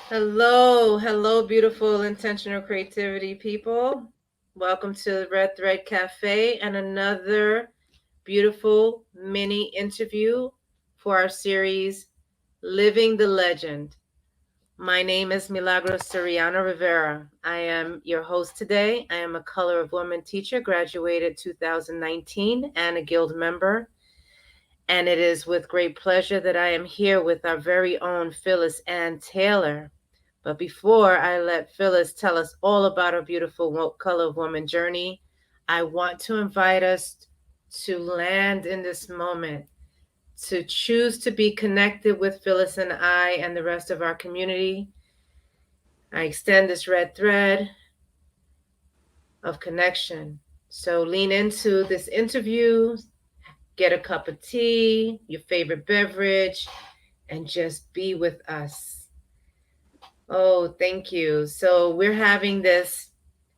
Hello, hello, beautiful intentional creativity people. Welcome to Red Thread Cafe and another beautiful mini interview for our series Living the Legend. My name is Milagros Soriano Rivera. I am your host today. I am a Color of Woman teacher, graduated 2019 and a Guild member. And it is with great pleasure that I am here with our very own Phyllis Ann Taylor. But before I let Phyllis tell us all about our beautiful Color of Woman journey, I want to invite us to land in this moment, to choose to be connected with Phyllis and I and the rest of our community. I extend this red thread of connection. So lean into this interview, get a cup of tea, your favorite beverage, and just be with us. Oh, thank you. So we're having this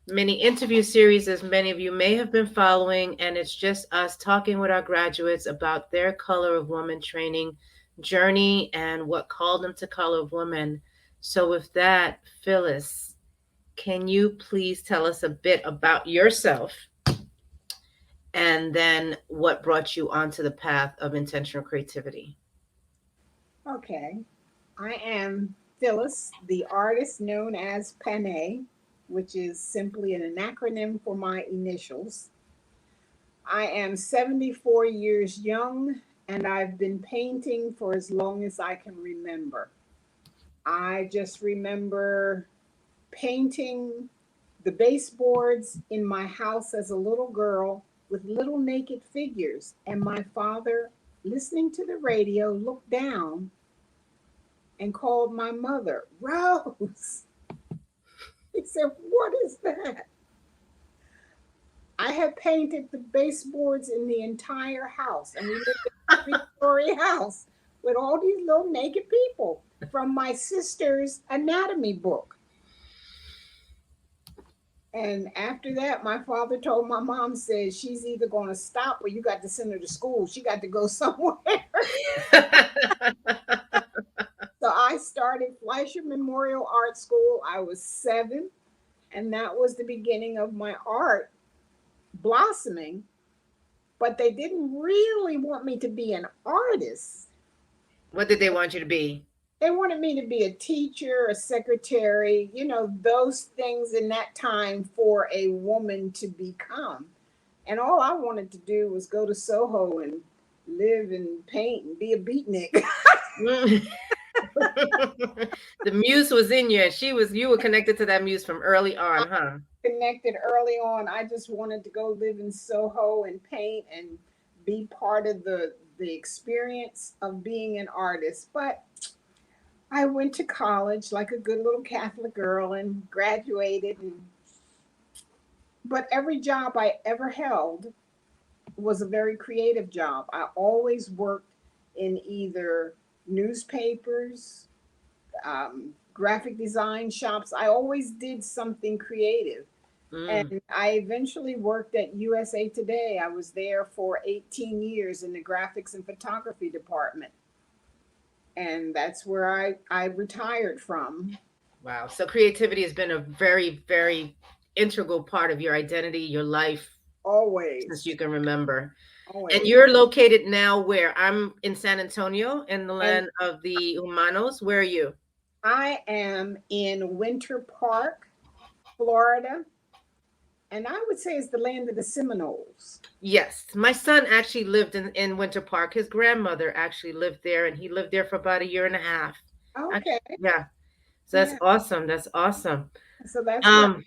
mini interview series, as many of you may have been following, and it's just us talking with our graduates about their Color of Woman training journey and what called them to Color of Woman. So with that, Phyllis, can you please tell us a bit about yourself and then what brought you onto the path of intentional creativity? Okay. I am Phyllis, the artist known as Panay, which is simply an acronym for my initials. I am 74 years young and I've been painting for as long as I can remember. I just remember painting the baseboards in my house as a little girl with little naked figures, and my father, listening to the radio, looked down and called my mother, Rose. He said, "What is that?" I had painted the baseboards in the entire house, and we lived in a three-story house with all these little naked people from my sister's anatomy book. And after that, my father told my mom, said, she's either going to stop or you got to send her to school. She got to go somewhere. So I started Fleischer Memorial Art School. I was 7, and that was the beginning of my art blossoming. But they didn't really want me to be an artist. What did they want you to be? They wanted me to be a teacher, a secretary, those things in that time for a woman to become. And all I wanted to do was go to Soho and live and paint and be a beatnik. The muse was in you, and you were connected to that muse from early on, huh? Connected early on. I just wanted to go live in Soho and paint and be part of the experience of being an artist. But I went to college like a good little Catholic girl and graduated. But every job I ever held was a very creative job. I always worked in either newspapers, graphic design shops. I always did something creative. Mm. And I eventually worked at USA Today. I was there for 18 years in the graphics and photography department. And that's where I retired from. Wow. So creativity has been a very, very integral part of your identity, your life since Always, you can remember. And always. you're located now where? I'm in San Antonio, in the And land of the Humanos. Where are you? I am in Winter Park, Florida. And I would say it's the land of the Seminoles. Yes. My son actually lived in Winter Park. His grandmother actually lived there, and he lived there for about a year and a half. Okay. Actually, yeah. So that's Yeah. awesome. That's awesome. So that's where, Um,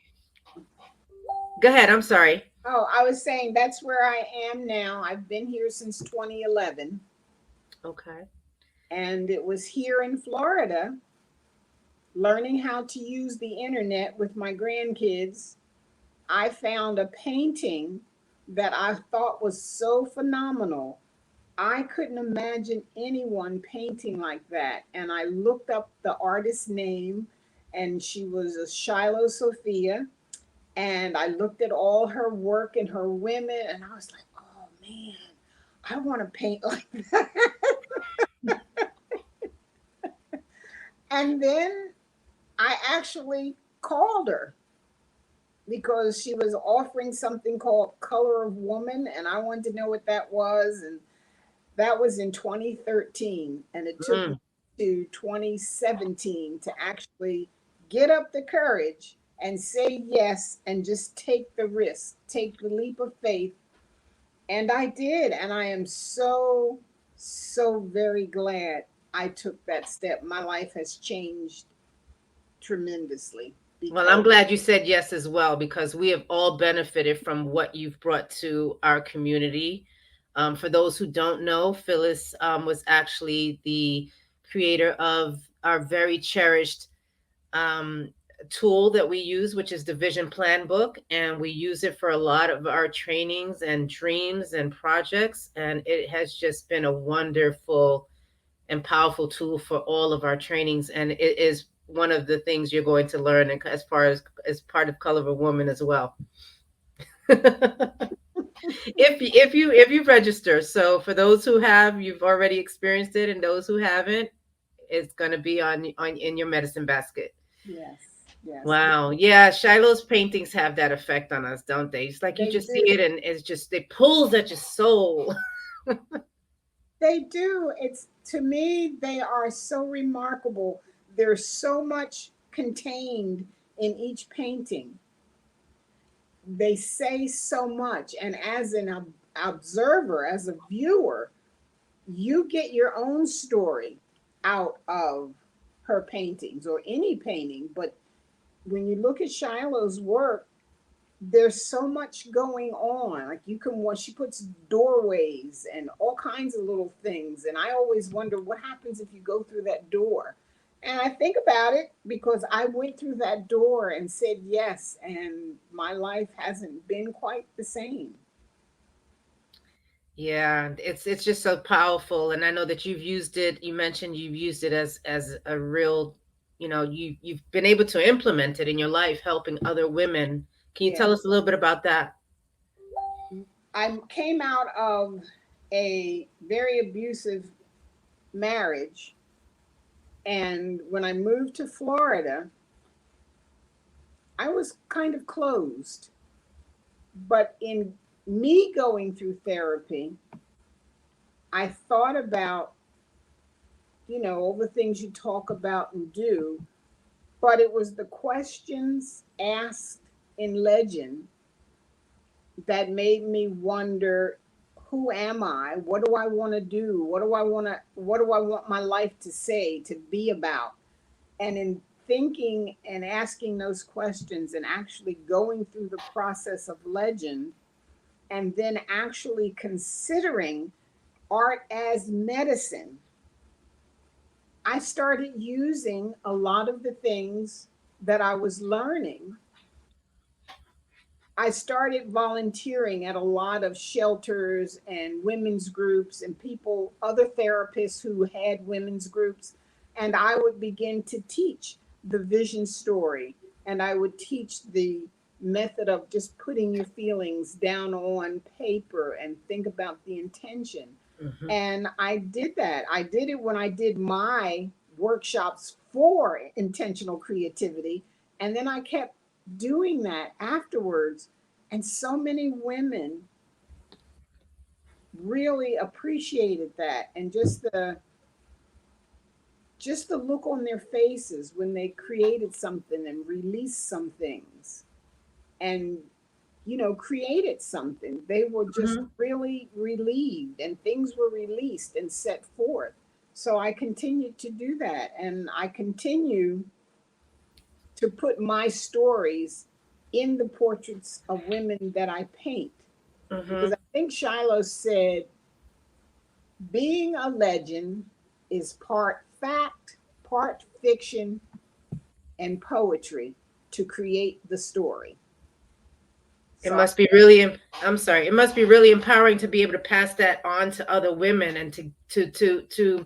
Go ahead. I'm sorry. oh, I was saying that's where I am now. I've been here since 2011. Okay. And it was here in Florida, learning how to use the internet with my grandkids. I found a painting that I thought was so phenomenal. I couldn't imagine anyone painting like that. And I looked up the artist's name, and she was a Shiloh Sophia. And I looked at all her work and her women, and I was like, oh man, I want to paint like that. And then I actually called her because she was offering something called Color of Woman, and I wanted to know what that was. And that was in 2013, and it took me Mm. to 2017 to actually get up the courage and say yes and just take the risk, take the leap of faith. And I did. And I am so, so very glad I took that step. My life has changed tremendously Well, because, I'm glad you said yes as well, because we have all benefited from what you've brought to our community. For those who don't know, Phyllis was actually the creator of our very cherished um, tool that we use, which is the Vision Plan Book. And we use it for a lot of our trainings and dreams and projects. And it has just been a wonderful and powerful tool for all of our trainings. And it is one of the things you're going to learn as far as part of Color of a Woman as well. If you register. So for those who have, you've already experienced it, and those who haven't, it's going to be on in your medicine basket. yes, yes, Wow. Yeah, Shiloh's paintings have that effect on us, don't they? It's like you they just do. see it and it's just it pulls at your soul. They do. It's to me, they are so remarkable. There's so much contained in each painting. They say so much. And as an observer, as a viewer, you get your own story out of her paintings or any painting. But when you look at Shiloh's work, there's so much going on. Like you can watch, she puts doorways and all kinds of little things. And I always wonder what happens if you go through that door. And I think about it because I went through that door and said yes, and my life hasn't been quite the same. Yeah, it's just so powerful, and I know that you've used it. You mentioned you've used it as a real, you've been able to implement it in your life, helping other women. Can you tell Yes. us a little bit about that? I came out of a very abusive marriage. And when I moved to Florida, I was kind of closed. But in me going through therapy, I thought about, all the things you talk about and do, but it was the questions asked in legend that made me wonder, who am I? What do I want to do? What do I want my life to say, to be about? And in thinking and asking those questions and actually going through the process of legend and then actually considering art as medicine, I started using a lot of the things that I was learning. I started volunteering at a lot of shelters and women's groups and people, other therapists who had women's groups. And I would begin to teach the vision story. And I would teach the method of just putting your feelings down on paper and think about the intention. Hmm. And I did that. I did it when I did my workshops for intentional creativity. And then I kept doing that afterwards. And so many women really appreciated that. And just the look on their faces when they created something and released some things and created something, they were just Hmm. really relieved and things were released and set forth. So I continued to do that, and I continue to put my stories in the portraits of women that I paint, because Hmm. I think Shiloh said being a legend is part fact, part fiction, and poetry to create the story. It So I, must be really, I'm sorry, it must be really empowering to be able to pass that on to other women and to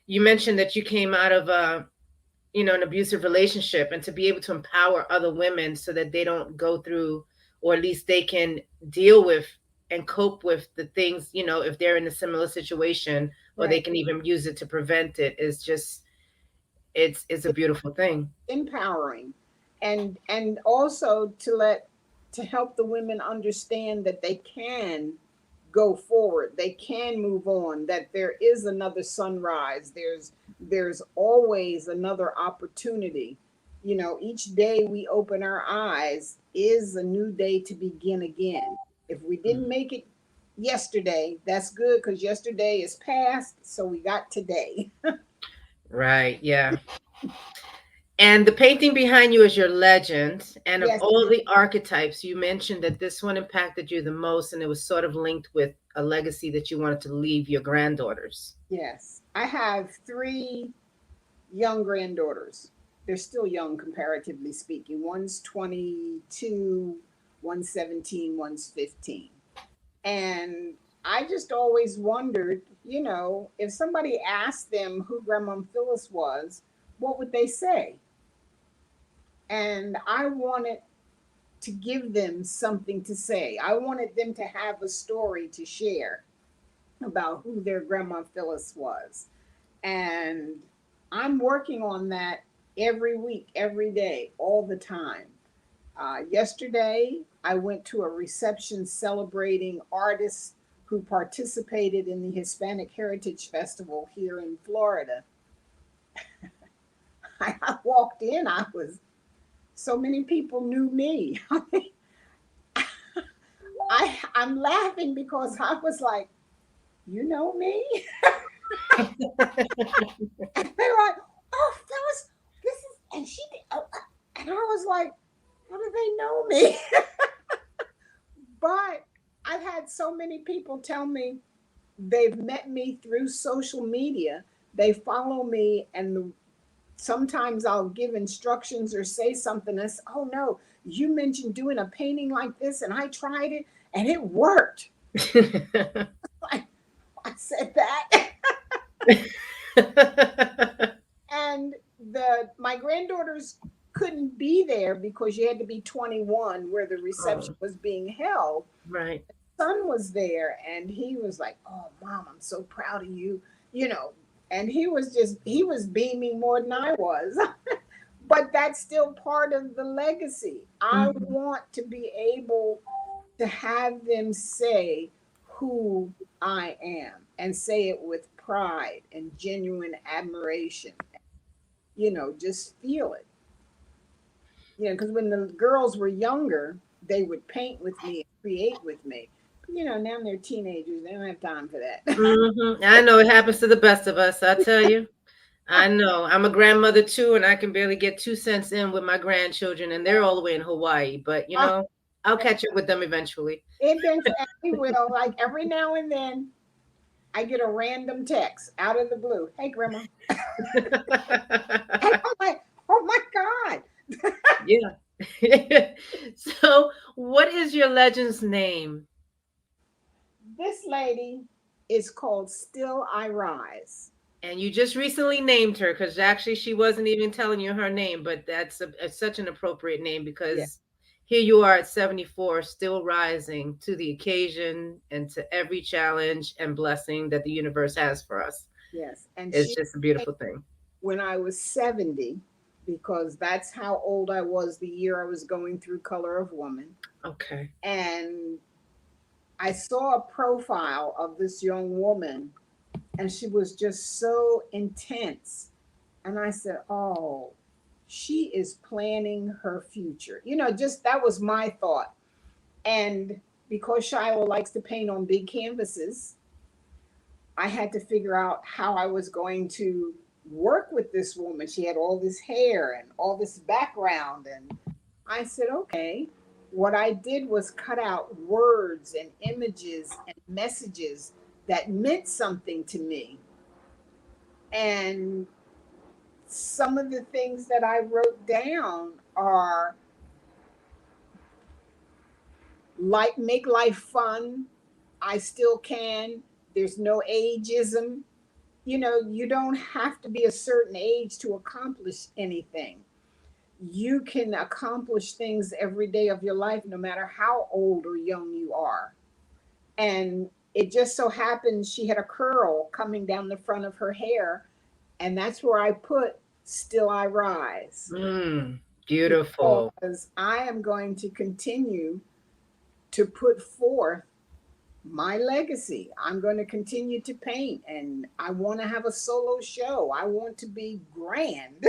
you mentioned that you came out of an abusive relationship, and to be able to empower other women so that they don't go through, or at least they can deal with and cope with the things, if they're in a similar situation, or they right. can even use it to prevent it, is just It's a beautiful thing. empowering, and also to help the women understand that they can go forward, they can move on, that there is another sunrise, there's always another opportunity. You know, each day we open our eyes is a new day to begin again. If we didn't make it yesterday, that's good, because yesterday is past, so we got today. Right, yeah. And the painting behind you is your legend. And of Yes, all the archetypes, you mentioned that this one impacted you the most, and it was sort of linked with a legacy that you wanted to leave your granddaughters. yes. I have three young granddaughters. They're still young comparatively speaking. One's 22, one's 17, one's 15. And I just always wondered, you know, if somebody asked them who Grandma Phyllis was, what would they say? And I wanted to give them something to say. I wanted them to have a story to share about who their Grandma Phyllis was. And I'm working on that every week, every day, all the time. Yesterday, I went to a reception celebrating artists who participated in the Hispanic Heritage Festival here in Florida. I walked in, I was, so many people knew me. I'm laughing because I was like, you know me? And they were like, oh, Phyllis, this is, and she did, oh, and I was like, how do they know me? But I've had so many people tell me they've met me through social media. They follow me, and sometimes I'll give instructions or say something. And say, oh no, you mentioned doing a painting like this, and I tried it, and it worked. I, I said that. And my granddaughters couldn't be there because you had to be 21 where the reception Oh, was being held. right. Son was there, and he was like, oh mom, I'm so proud of you, you know. And he was beaming more than I was. But that's still part of the legacy. I Mhm. want to be able to have them say who I am, and say it with pride and genuine admiration. You know, just feel it. You know, because when the girls were younger, they would paint with me and create with me. You know, now they're teenagers, they don't have time for that. I know it happens to the best of us. I tell you. I know. I'm a grandmother too, and I can barely get 2 cents in with my grandchildren, and they're all the way in Hawaii. But I'll catch up with them eventually. Eventually, we will. Like every now and then, I get a random text out of the blue. Hey, Grandma. And I'm like, oh my God. Yeah. So, what is your legend's name? This lady is called Still I Rise. And you just recently named her because actually she wasn't even telling you her name, but such an appropriate name Yeah. because here you are at 74, still rising to the occasion and to every challenge and blessing that the universe has for us. Yes. And It's she just a came beautiful thing. when I was 70, because that's how old I was the year I was going through Color of Woman. Okay. And I saw a profile of this young woman, and she was just so intense. And I said, oh, she is planning her future. You know, just that was my thought. And because Shiloh likes to paint on big canvases, I had to figure out how I was going to work with this woman. She had all this hair and all this background. And I said, okay. What I did was cut out words and images and messages that meant something to me. And some of the things that I wrote down are like, make life fun. I still can. There's no ageism. You know, you don't have to be a certain age to accomplish anything. You can accomplish things every day of your life, no matter how old or young you are. And it just so happened she had a curl coming down the front of her hair. And that's where I put still I rise, Mm, beautiful. because I am going to continue to put forth my legacy. I'm going to continue to paint, and I want to have a solo show. I want to be grand.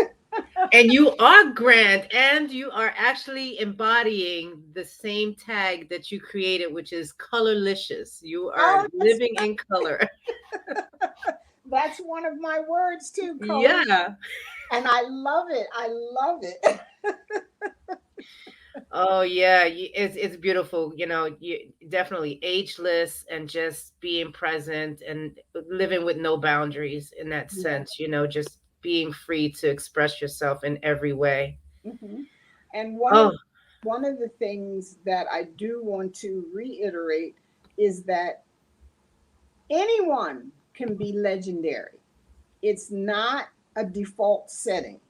And you are grand, and you are actually embodying the same tag that you created, which is colorlicious. You are Oh, living in color. that's one of my words too, color. Yeah. And I love it. I love it. Oh yeah, it's beautiful. You definitely ageless and just being present and living with no boundaries in that Yeah. sense. Just being free to express yourself in every way. Hmm. And Oh, one of the things that I do want to reiterate is that anyone can be legendary. It's not a default setting.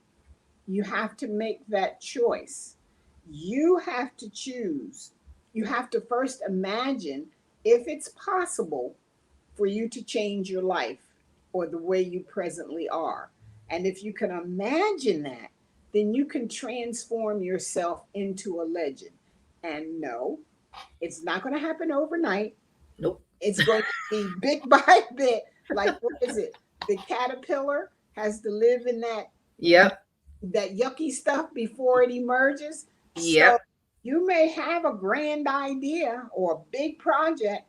You have to make that choice. You have to choose. You have to first imagine if it's possible for you to change your life or the way you presently are. And if you can imagine that, then you can transform yourself into a legend. And no, it's not going to happen overnight. nope. It's going to be bit by bit. Like, what is it? The caterpillar has to live in Yep. that yucky stuff before it emerges. So Yep. you may have a grand idea or a big project,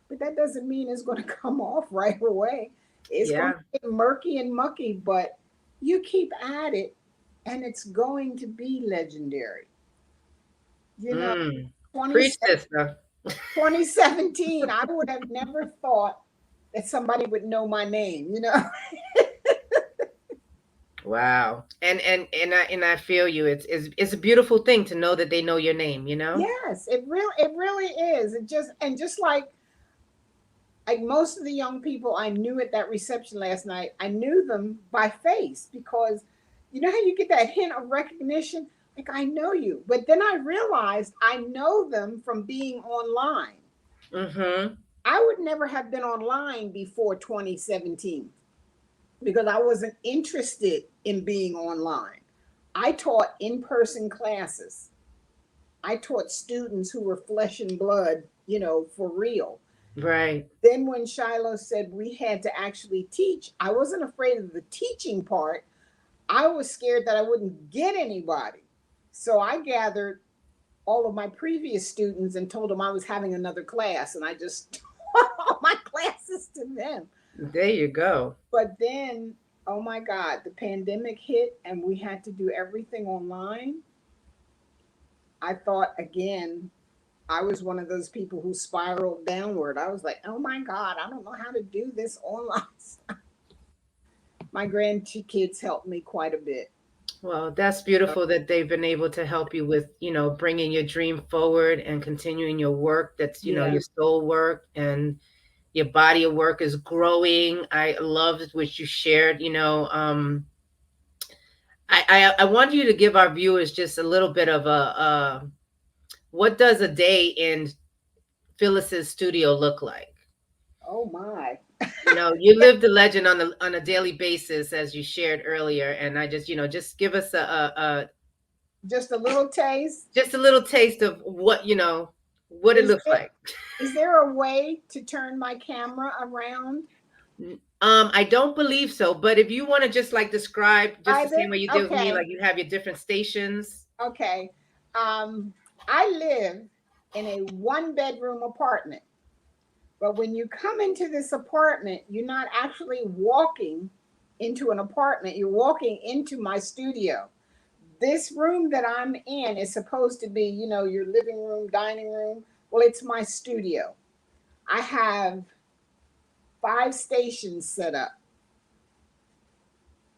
but that doesn't mean it's going to come off right away. It's going Yeah. to get murky and mucky, but you keep at it and it's going to be legendary. You know, Mm. 20, Preach this stuff. 2017, I would have never thought that somebody would know my name, you know? Wow. And I feel you. It's a beautiful thing to know that they know your name. Yes, it really is. It just, and just like most of the young people I knew at that reception last night, I knew them by face, because you know how you get that hint of recognition? Like, I know you. But then I realized I know them from being online. Mm-hmm. I would never have been online before 2017 because I wasn't interested in being online. I taught in person classes. I taught students who were flesh and blood, for real. Right. Then when Shiloh said we had to actually teach, I wasn't afraid of the teaching part. I was scared that I wouldn't get anybody. So I gathered all of my previous students and told them I was having another class, and I just taught all my classes to them. There you go. But then, oh my God, the pandemic hit and we had to do everything online. I thought again, I was one of those people who spiraled downward. I was like, oh my God, I don't know how to do this online stuff. My grandkids helped me quite a bit. Well, that's beautiful that they've been able to help you with, bringing your dream forward and continuing your work. That's, Yeah. your soul work, and your body of work is growing. I love what you shared. I want you to give our viewers just a little bit of what does a day in Phyllis's studio look like? Oh my. You live the legend on a daily basis, as you shared earlier, and I just give us Just a little taste. just a little taste of what it Is looks there like. is there a way to turn my camera around? I don't believe so, but if you want to just like describe just the same Either? way you did with me, Okay. like you have your different stations. Okay. I live in a one-bedroom apartment. But when you come into this apartment, you're not actually walking into an apartment, you're walking into my studio. This room that I'm in is supposed to be, your living room, dining room. Well, it's my studio. I have 5 stations set up.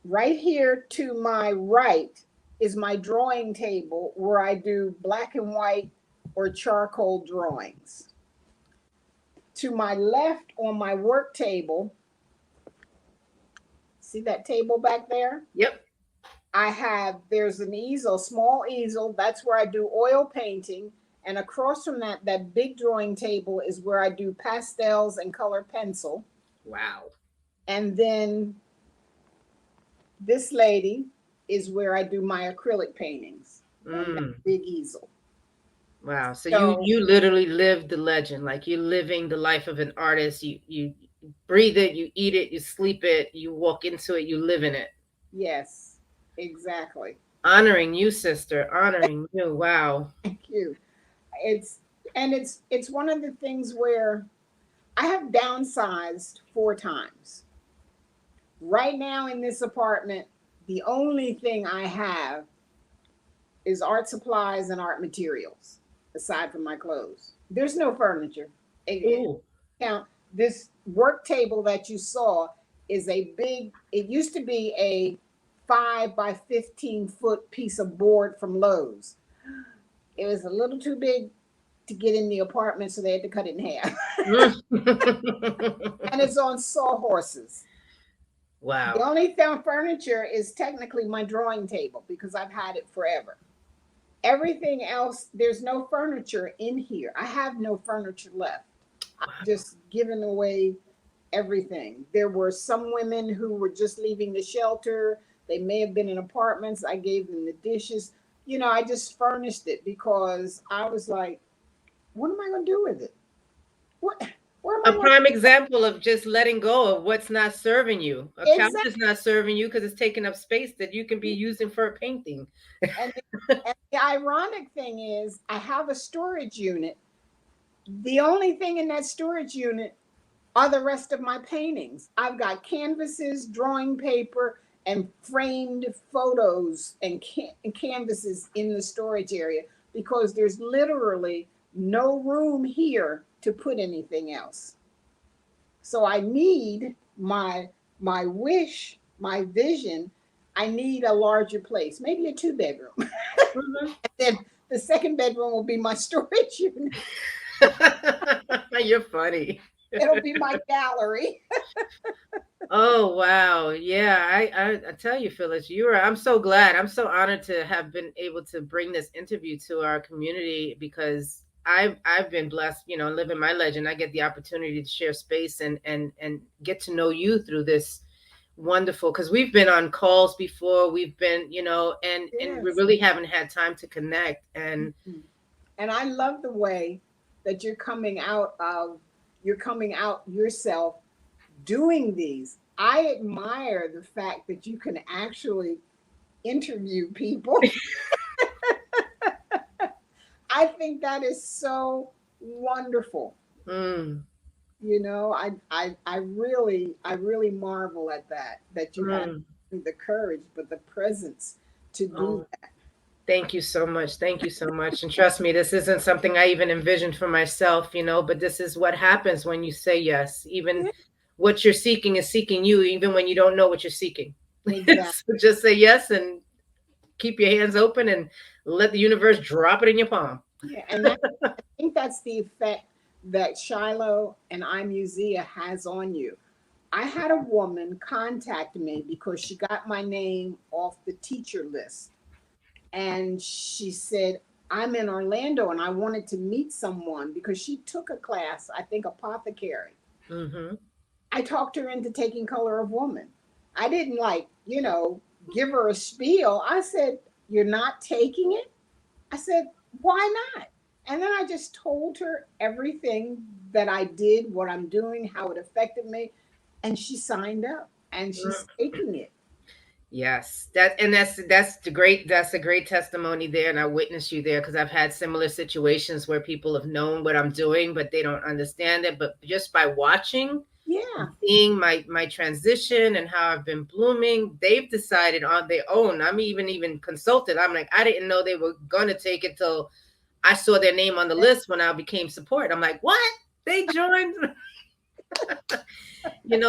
Right here to my right is my drawing table where I do black and white or charcoal drawings. To my left on my work table, see that table back there? Yep. There's an easel, small easel, that's where I do oil painting. And across from that big drawing table is where I do pastels and color pencil. Wow. And then This lady is where I do my acrylic paintings on that Mm. big easel. Wow. So you So, you literally live the legend. Like you're living the life of an artist. You breathe it, you eat it, you sleep it, you walk into it, you live in it. yes, exactly. Honoring you, sister. Honoring you. Wow. Thank you. It's it's one of the things where I have downsized 4 times. Right now in this apartment, the only thing I have is art supplies and art materials, aside from my clothes. There's no furniture. Ooh. Count this work table that you saw is a big. It used to be a 5 by 15 foot piece of board from Lowe's. It was a little too big to get in the apartment, so they had to cut it in half. And it's on sawhorses. The Wow. only furniture is technically my drawing table because I've had it forever. Everything else, there's no furniture in here. I have no furniture left. I've just given away everything. There were some women who were just leaving the shelter. They may have been in apartments. I gave them the dishes. I just furnished it because I was like, what am I going to do with it? What? Where am A I going prime example of just letting go of what's not serving you. A to couch exactly? is not serving you because it's taking up space that you can be using for a painting. And the ironic thing is, I have a storage unit. The only thing in that storage unit are the rest of my paintings. I've got canvases, drawing paper, and framed photos and canvases in the storage area because there's literally no room here to put anything else. So I need my wish, my vision. I need a larger place, maybe a 2 bedroom. Mhm. And then the second bedroom will be my storage unit. You're funny. It'll be my gallery. Oh wow. Yeah, I tell you, Phyllis, I'm so glad. I'm so honored to have been able to bring this interview to our community because I've been blessed, living my legend. I get the opportunity to share space and get to know you through this wonderful because we've been on calls before. We've been, and we Yes. really haven't had time to connect. And And I love the way that you're coming out yourself doing these. I admire the fact that you can actually interview people. I think that is so wonderful. mm, I really marvel at that you have mm, the courage, but the presence to do oh, thank you so much. Thank you so much. And trust me, this isn't something I even envisioned for myself, but this is what happens when you say yes. Even that. what you're seeking is seeking you, even when you don't know what you're seeking. Yeah, exactly. So just say yes and keep your hands open and let the universe drop it in your palm. Yeah, and I think that's the effect that Shiloh and MUSEA has on you. I had a woman contact me because she got my name off the teacher list. And she said, I'm in Orlando and I wanted to meet someone because she took a class, I think apothecary. Mm-hmm. I talked her into taking Color of Woman. I didn't give her a spiel. I said, you're not taking it? I said, why not? And then I just told her everything that I did, what I'm doing, how it affected me. And she signed up and she's taking it. Yes, that's a great testimony there, and I witnessed you there because I've had similar situations where people have known what I'm doing, but they don't understand it. But just by watching and Yeah, seeing my transition and how I've been blooming, they've decided on their own. I'm even consulted. I'm like, I didn't know they were gonna take it till I saw their name on the list when I became support. I'm like, what? They joined?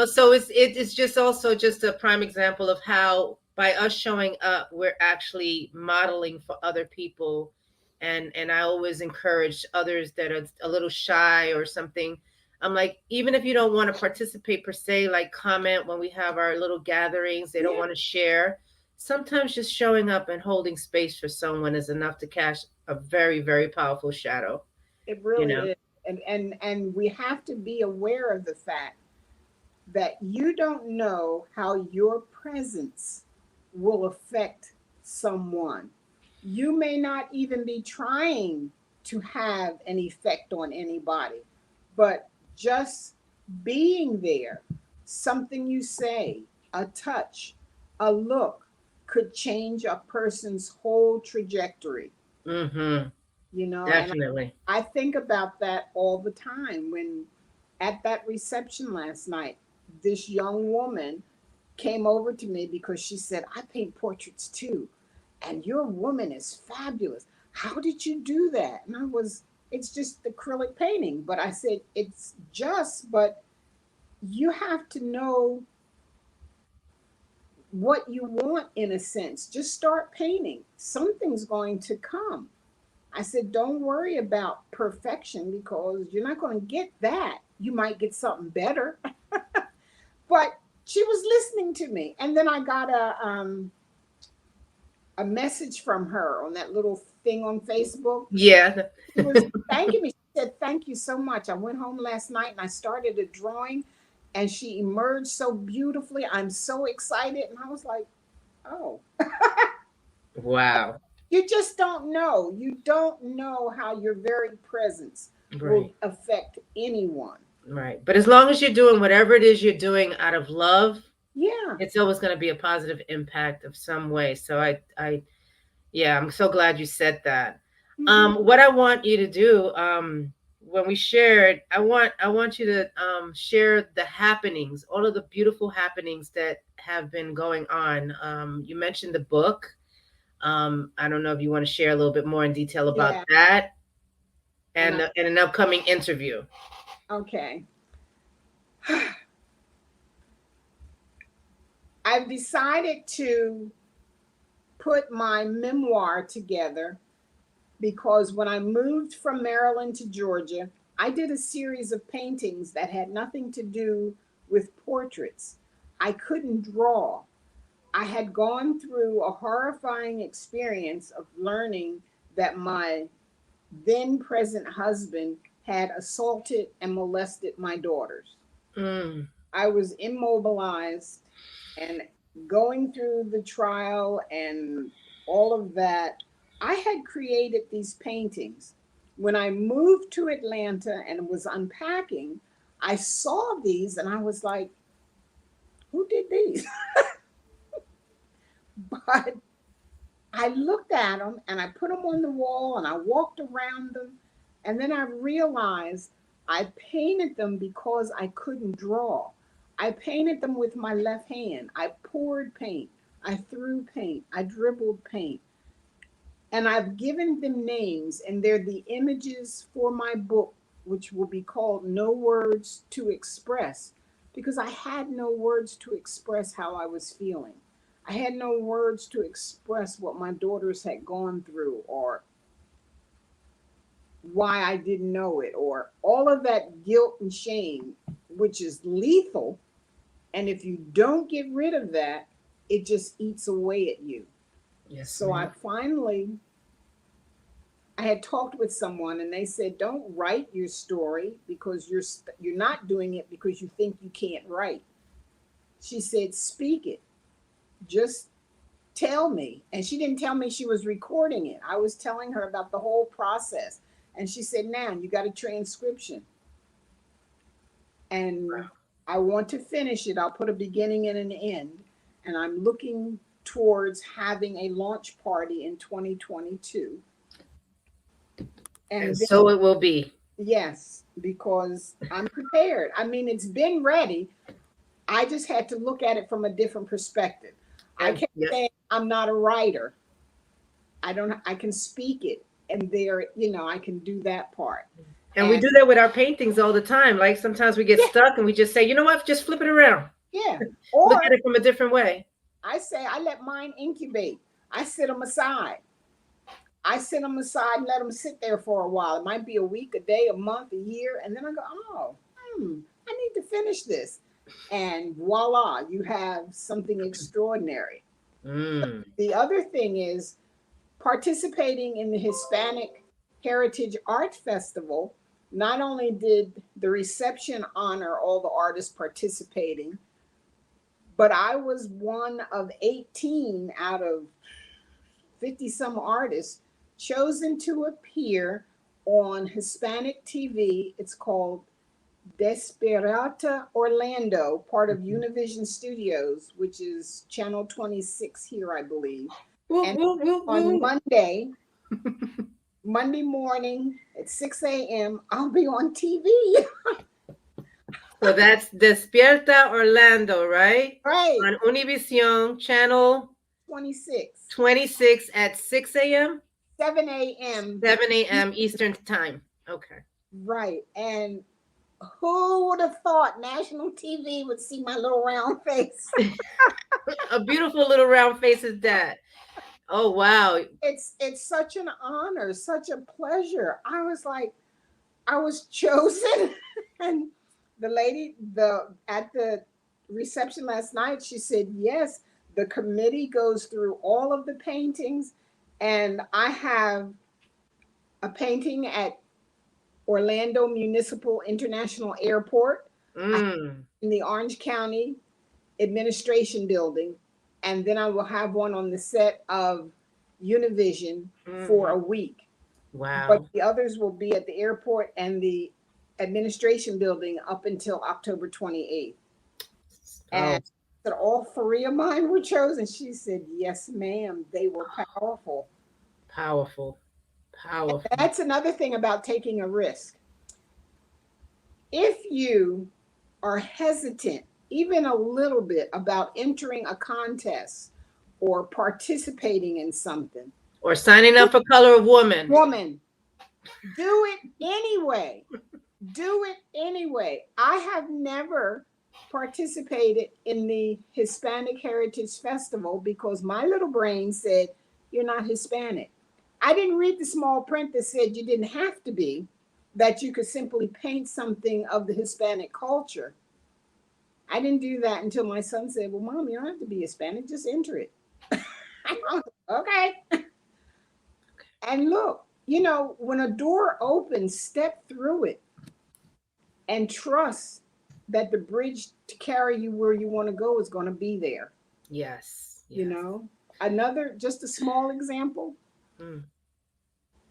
So it's just also just a prime example of how by us showing up we're actually modeling for other people. And I always encourage others that are a little shy or something. I'm like, even if you don't want to participate per se, like comment when we have our little gatherings, they don't yeah, want to share. Sometimes just showing up and holding space for someone is enough to cast a very, very powerful shadow it you really know is. And we have to be aware of the fact that you don't know how your presence will affect someone. You may not even be trying to have an effect on anybody, but just being there, something you say, a touch, a look could change a person's whole trajectory, Mm-hmm. you know. And Definitely. I think about that all the time. When at that reception last night, this young woman came over to me because she said, I paint portraits too. And your woman is fabulous. How did you do that? And it's just acrylic painting. But I said, but you have to know what you want in a sense. Just start painting. Something's going to come. I said, don't worry about perfection because you're not going to get that. You might get something better. But she was listening to me. And then I got a message from her on that little thing on Facebook. Yeah. She was thanking me. She said, thank you so much. I went home last night and I started a drawing and she emerged so beautifully. I'm so excited. And I was like, oh, Wow. you just don't know. You don't know how your very presence will Right. affect anyone. Right. But as long as you're doing whatever it is you're doing out of love, Yeah. it's always going to be a positive impact of some way. So yeah, I'm so glad you said that. Hmm. What I want you to do, when we shared, I want you to share the happenings, all of the beautiful happenings that have been going on. You mentioned the book. I don't know if you want to share a little bit more in detail about Yeah. that And and an upcoming interview. okay. I've decided to put my memoir together because when I moved from Maryland to Georgia, I did a series of paintings that had nothing to do with portraits. I couldn't draw. I had gone through a horrifying experience of learning that my then present husband had assaulted and molested my daughters. Mm, I was immobilized and going through the trial and all of that. I had created these paintings. When I moved to Atlanta and was unpacking, I saw these and I was like, who did these? But I looked at them and I put them on the wall and I walked around them. And then I realized I painted them because I couldn't draw. I painted them with my left hand. I poured paint. I threw paint. I dribbled paint. And I've given them names, and they're the images for my book, which will be called No Words to Express, because I had no words to express how I was feeling. I had no words to express what my daughters had gone through or why I didn't know it or all of that guilt and shame, which is lethal. And if you don't get rid of that, it just eats away at you. yes, So ma'am. I had talked with someone and they said, don't write your story because you're not doing it because you think you can't write. She said, speak it. Just tell me. And she didn't tell me she was recording it. I was telling her about the whole process. And she said, now you got a transcription. And I want to finish it. I'll put a beginning and an end. And I'm looking towards having a launch party in 2022. And And then, so it will be. yes, because I'm prepared. I mean, it's been ready. I just had to look at it from a different perspective. I And kept yep. saying, I'm not a writer. I can speak it. And I can do that part. And we And do that with our paintings all the time. Like sometimes we get yeah, stuck and we just say, you know what, just flip it around. yeah. Look Or at it from a different way. I say, I let mine incubate. I sit them aside. I sit them aside and let them sit there for a while. It might be a week, a day, a month, a year. And then I go, oh, I need to finish this. And voila, you have something extraordinary. Mm. The other thing is participating in the Hispanic Heritage Art Festival. Not only did the reception honor all the artists participating, but I was one of 18 out of 50 some artists chosen to appear on Hispanic TV. It's called Desperata Orlando, part of Mhm. Univision Studios, which is channel 26 here, I believe. Woo, And woo, woo, on woo. Monday morning at 6 a.m., I'll be on TV. So that's Despierta Orlando, right? Right, On Univision channel 26, 26 at 6 a.m., 7 a.m. 7 a.m. Eastern time. Okay. Right. And who would have thought national TV would see my little round face? A beautiful little round face is that. Oh, wow. It's such an honor, such a pleasure. I was like, I was chosen. And the lady at the reception last night, she said, yes, the committee goes through all of the paintings, and I have a painting at Orlando Municipal International Airport. I have Mm, in the Orange County Administration Building, and then I will have one on the set of Univision for hmm. a week. But Wow. the others will be at the airport and the administration building up until October 28th. And Oh, said all three of mine were chosen. She said, yes, ma'am, they were powerful. powerful. Powerful. That's another thing about taking a risk. If you are hesitant, even a little bit, about entering a contest or participating in something, Or signing up for Color of Woman. woman, do it anyway. Do it anyway. I have never participated in the Hispanic Heritage Festival because my little brain said, you're not Hispanic. I didn't read the small print that said you didn't have to be, that you could simply paint something of the Hispanic culture. I didn't do that until my son said, well, Mom, you don't have to be Hispanic, just enter it. Okay. And look, when a door opens, step through it and trust that the bridge to carry you where you want to go is going to be there. Yes. You Yes. know, another, just a small example. Mm.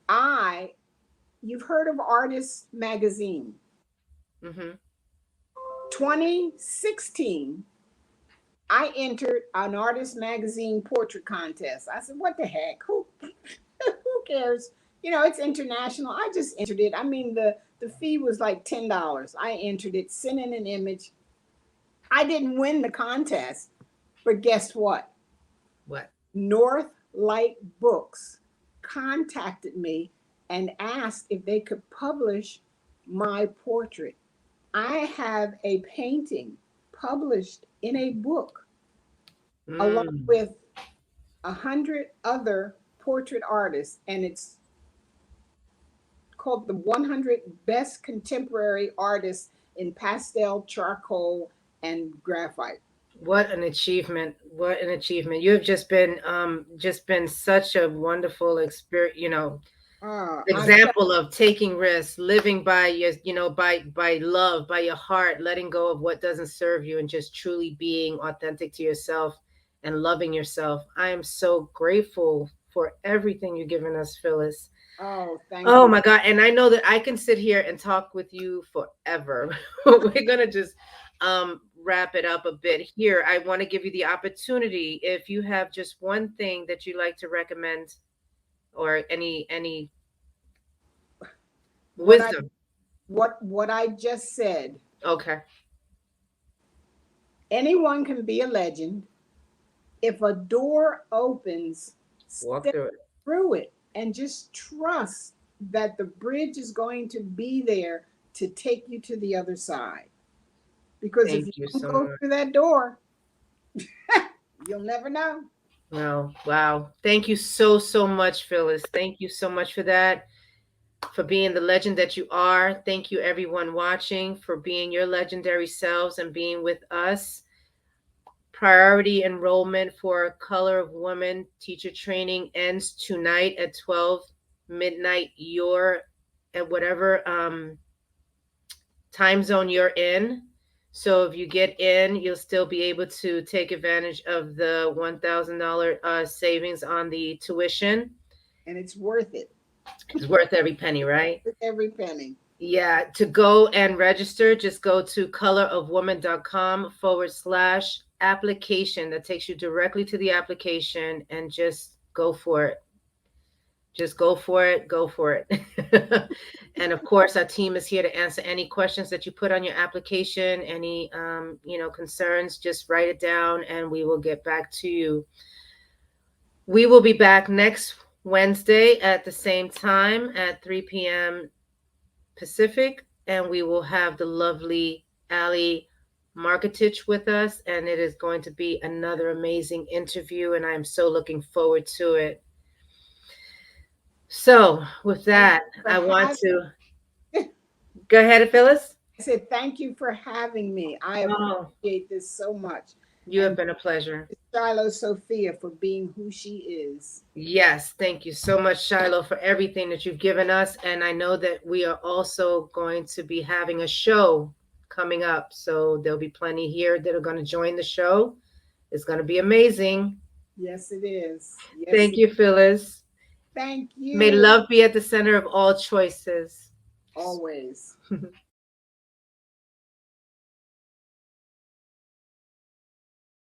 I, you've heard of Artist Magazine. Hmm. 2016, I entered an Artist Magazine portrait contest. I said, what the heck? Who cares? It's international. I just entered it. I mean, the fee was like $10. I entered it, sent in an image. I didn't win the contest, but guess what? What? North Light Books contacted me and asked if they could publish my portrait. I have a painting published in a book along Mm. with 100 other portrait artists, and it's called the 100 Best Contemporary Artists in Pastel, Charcoal, and Graphite. What an achievement. What an achievement. You have just been such a wonderful experience, I'm example of taking risks, living by your, by love, by your heart, letting go of what doesn't serve you and just truly being authentic to yourself and loving yourself. I am so grateful for everything you've given us, Phyllis. thank Oh you. my God. And I know that I can sit here and talk with you forever. We're going to just wrap it up a bit here. I want to give you the opportunity, if you have just one thing that you like to recommend, or any What I wisdom. what I just said. Okay. Anyone can be a legend. If a door opens, Walk step through it. through it and just trust that the bridge is going to be there to take you to the other side. Because if Thank you you don't so go much. through that door, you'll never know. Wow. Wow. Thank you so, so much, Phyllis. Thank you so much for that, for being the legend that you are. Thank you, everyone watching, for being your legendary selves and being with us. Priority enrollment for Color of Woman teacher training ends tonight at 12 midnight, your at whatever time zone you're in. So if you get in, you'll still be able to take advantage of the $1,000 savings on the tuition. And it's worth it. It's worth every penny, right? Worth every penny. Yeah, to go and register, just go to colorofwoman.com/application. That takes you directly to the application and just go for it. Just go for it, go for it. And of course, our team is here to answer any questions that you put on your application, any concerns, just write it down and we will get back to you. We will be back next Wednesday at the same time at 3 p.m. Pacific, and we will have the lovely Ali Marketich with us, and it is going to be another amazing interview, and I'm so looking forward to it. So, with Thank that, you for I want having. to go ahead, Phyllis. I said thank you for having me. I Oh, appreciate this so much, you have and been a pleasure. Shiloh Sophia for being who she is. Yes, thank you so much, Shiloh, for everything that you've given us. And I know that we are also going to be having a show coming up. So there'll be plenty here that are going to join the show. It's going to be amazing. Yes, it is. Yes, Thank you, Phyllis. thank May you. love be at the center of all choices. Always.